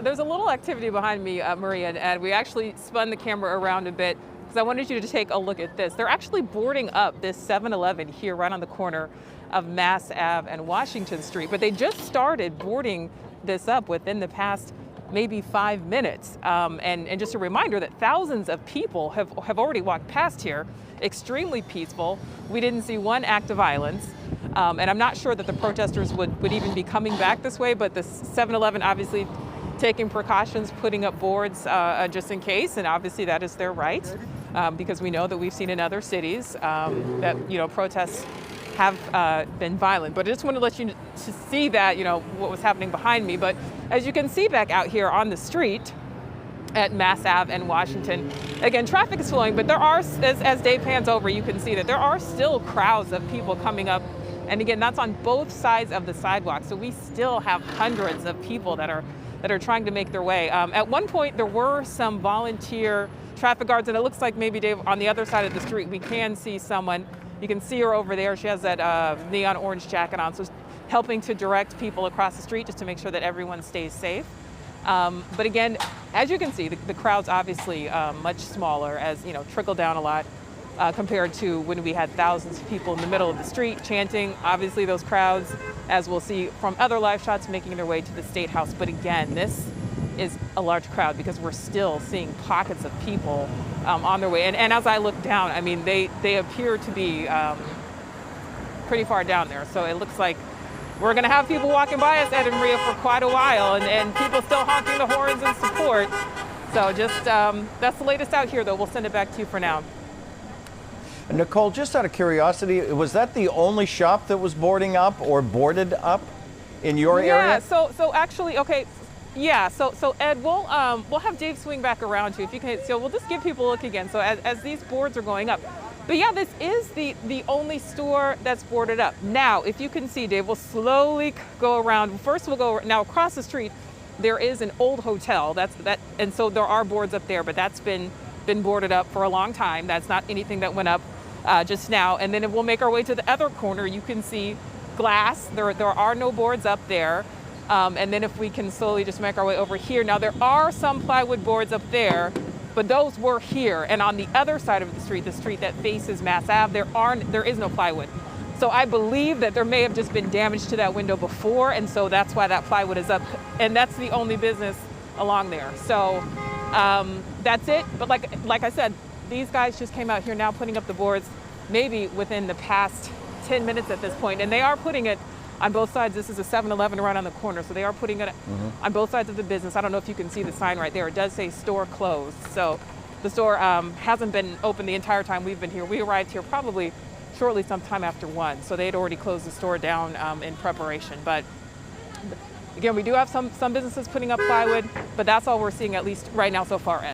there's a little activity behind me, Maria, and we actually spun the camera around a bit because I wanted you to take a look at this. They're actually boarding up this 7-Eleven here right on the corner of Mass Ave and Washington Street, but they just started boarding this up within the past maybe 5 minutes. And just a reminder that thousands of people have already walked past here, extremely peaceful. We didn't see one act of violence. And I'm not sure that the protesters would even be coming back this way, but the 7-Eleven obviously taking precautions, putting up boards just in case, and obviously that is their right, because we know that we've seen in other cities that protests have been violent. But I just want to let you to see that, what was happening behind me. But as you can see back out here on the street at Mass Ave and Washington, again, traffic is flowing, but there are, as Dave pans over, you can see that there are still crowds of people coming up. And again, that's on both sides of the sidewalk. So we still have hundreds of people that are trying to make their way. At one point, there were some volunteer traffic guards, and it looks like maybe, Dave, on the other side of the street, we can see someone. You can see her over there. She has that neon orange jacket on, so helping to direct people across the street just to make sure that everyone stays safe. But again, as you can see, the crowd's obviously much smaller, as trickled down a lot compared to when we had thousands of people in the middle of the street chanting. Obviously, those crowds, as we'll see from other live shots, making their way to the State House. But again, this is a large crowd because we're still seeing pockets of people on their way. And as I look down, I mean, they appear to be pretty far down there. So it looks like we're going to have people walking by us, Ed and Maria, for quite a while, and people still honking the horns in support. So just that's the latest out here, though. We'll send it back to you for now. Nicole, just out of curiosity, was that the only shop that was boarding up or boarded up in your area? Yeah. So actually, okay. Yeah, so Ed, we'll have Dave swing back around to you if you can. So we'll just give people a look again. So as these boards are going up, but yeah, this is the only store that's boarded up. Now, if you can see, Dave, we'll slowly go around. First, we'll go now across the street. There is an old hotel and so there are boards up there, but that's been boarded up for a long time. That's not anything that went up just now. And then we'll make our way to the other corner. You can see glass. There are no boards up there. And then if we can slowly just make our way over here. Now, there are some plywood boards up there, but those were here. And on the other side of the street that faces Mass Ave, there is no plywood. So I believe that there may have just been damage to that window before, and so that's why that plywood is up. And that's the only business along there. So that's it. But like I said, these guys just came out here now putting up the boards maybe within the past 10 minutes at this point. And they are putting it on both sides. This is a 7-Eleven right on the corner, so they are putting it on both sides of the business. I don't know if you can see the sign right there. It does say store closed. So the store hasn't been open the entire time we've been here. We arrived here probably shortly sometime after 1, so they had already closed the store down in preparation. But again, we do have some businesses putting up plywood, but that's all we're seeing, at least right now so far.